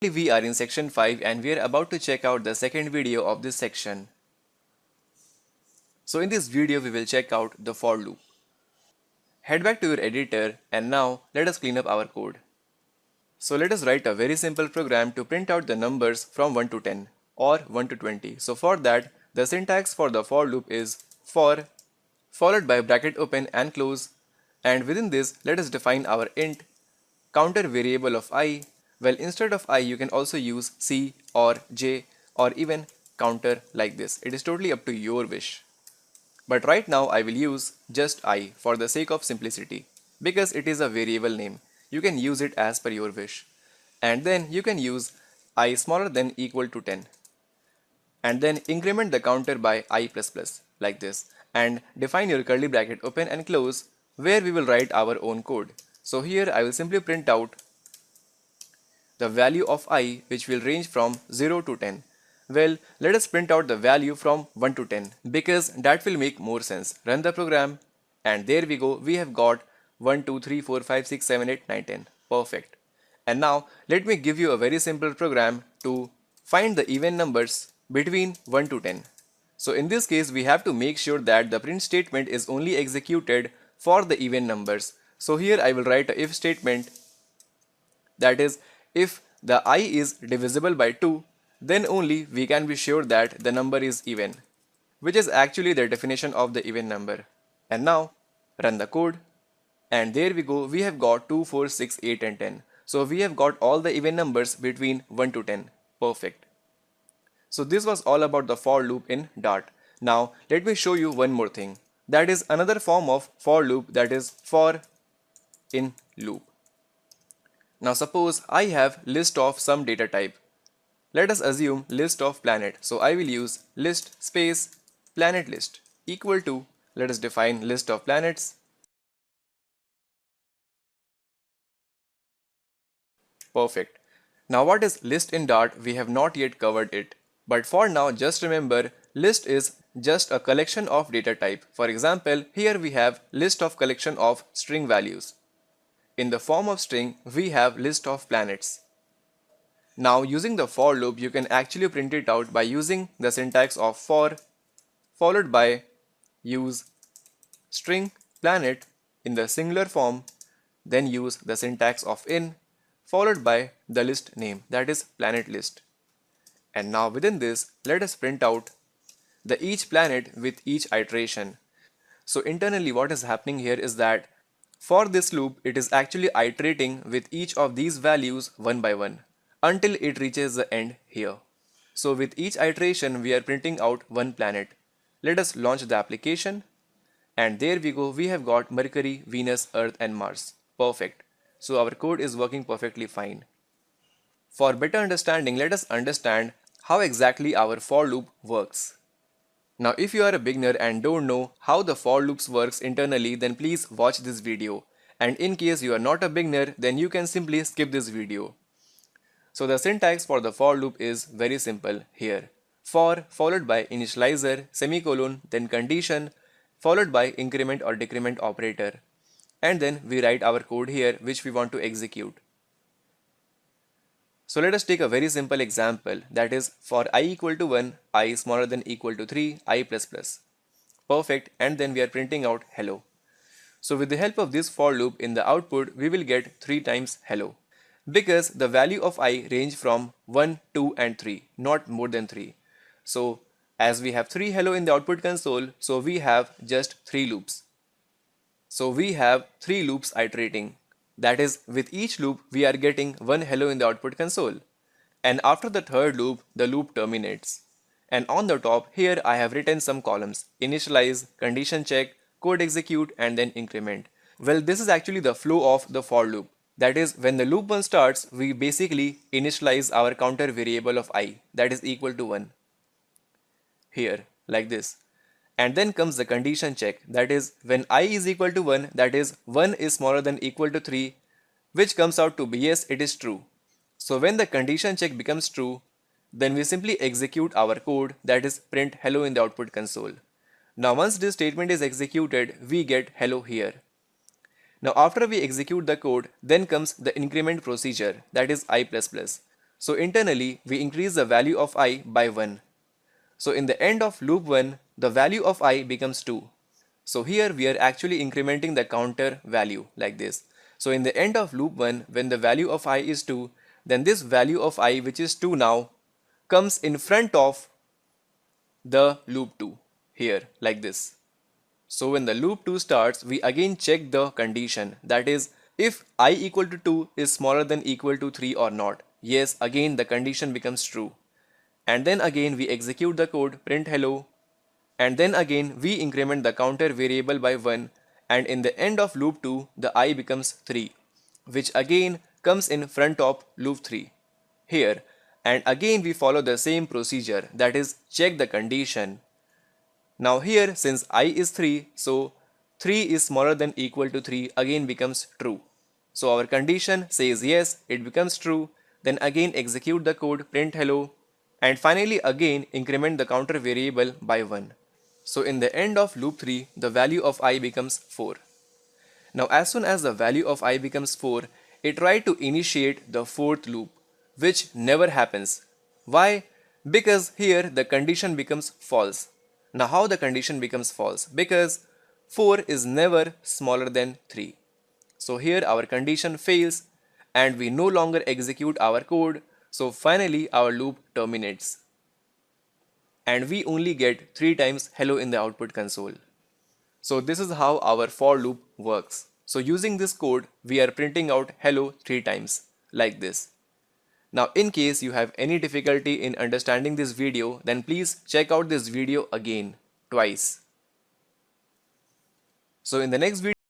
We are in section 5 and we are about to check out the second video of this section. So in this video we will check out the for loop. Head back to your editor and now let us clean up our code. So let us write a very simple program to print out the numbers from 1 to 10 or 1 to 20. So for that the syntax for the for loop is for followed by bracket open and close, and within this let us define our int counter variable of I. Well, instead of I you can also use C or J or even counter like this. It is totally up to your wish. But right now I will use just I for the sake of simplicity because it is a variable name. You can use it as per your wish. And then you can use I smaller than equal to 10 and then increment the counter by I plus plus like this and define your curly bracket open and close where we will write our own code. So here I will simply print out the value of I, which will range from 0 to 10. Well, let us print out the value from 1 to 10 because that will make more sense. Run the program and there we go. We have got 1, 2, 3, 4, 5, 6, 7, 8, 9, 10. Perfect. And now let me give you a very simple program to find the even numbers between 1 to 10. So in this case we have to make sure that the print statement is only executed for the even numbers. So here I will write a if statement, that is, if the I is divisible by 2, then only we can be sure that the number is even, which is actually the definition of the even number. And now run the code and there we go, we have got 2, 4, 6, 8 and 10. So we have got all the even numbers between 1 to 10. Perfect. So this was all about the for loop in Dart. Now let me show you one more thing. That is another form of for loop, that is for in loop. Now suppose I have list of some data type. Let us assume list of planet. So I will use list space planet list equal to, let us define list of planets. Perfect. Now what is list in Dart? We have not yet covered it. But for now just remember, list is just a collection of data type. For example, here we have list of collection of string values. In the form of string, we have list of planets. Now using the for loop, you can actually print it out by using the syntax of for followed by use string planet in the singular form, then use the syntax of in followed by the list name, that is planet list. And now within this, let us print out the each planet with each iteration. So internally what is happening here is that for this loop, it is actually iterating with each of these values one by one until it reaches the end here. So with each iteration, we are printing out one planet. Let us launch the application and there we go. We have got Mercury, Venus, Earth and Mars. Perfect. So our code is working perfectly fine. For better understanding, let us understand how exactly our for loop works. Now if you are a beginner and don't know how the for loops works internally, then please watch this video, and in case you are not a beginner, then you can simply skip this video. So the syntax for the for loop is very simple here. For followed by initializer, semicolon, then condition, followed by increment or decrement operator. And then we write our code here which we want to execute. So let us take a very simple example, that is for I equal to 1, I smaller than equal to 3, I plus plus. Perfect, and then we are printing out hello. So with the help of this for loop in the output, we will get 3 times hello. Because the value of I range from 1, 2 and 3, not more than 3. So as we have 3 hello in the output console, so we have just 3 loops. So we have 3 loops iterating. That is, with each loop we are getting 1 hello in the output console. And after the third loop, the loop terminates. And on the top here I have written some columns: initialize, condition check, code execute and then increment. Well, this is actually the flow of the for loop. That is, when the loop 1 starts, we basically initialize our counter variable of I, that is equal to 1. Here, like this. And then comes the condition check, that is when I is equal to 1, that is 1 is smaller than equal to 3, which comes out to be yes, it is true. So when the condition check becomes true, then we simply execute our code, that is print hello in the output console. Now once this statement is executed, we get hello here. Now after we execute the code, then comes the increment procedure, that is I++. So internally, we increase the value of I by 1. So in the end of loop 1, the value of I becomes 2. So here we are actually incrementing the counter value like this. So in the end of loop 1, when the value of I is 2, then this value of I, which is 2 now, comes in front of the loop 2 here like this. So when the loop 2 starts, we again check the condition, that is, if I equal to 2 is smaller than equal to 3 or not. Yes, again the condition becomes true. And then again we execute the code print hello, and then again we increment the counter variable by 1, and in the end of loop 2 the I becomes 3, which again comes in front of loop 3 here, and again we follow the same procedure, that is, check the condition. Now here, since I is 3, so 3 is smaller than equal to 3 again becomes true. So our condition says yes, it becomes true. Then again execute the code print hello, and finally again increment the counter variable by 1. So in the end of loop 3, the value of I becomes 4. Now as soon as the value of I becomes 4, it tried to initiate the fourth loop, which never happens. Why? Because here the condition becomes false. Now how the condition becomes false? Because 4 is never smaller than 3. So here our condition fails and we no longer execute our code. So finally our loop terminates. And we only get 3 times hello in the output console. So this is how our for loop works. So using this code, we are printing out hello 3 times like this. Now in case you have any difficulty in understanding this video, then please check out this video again twice. So in the next video,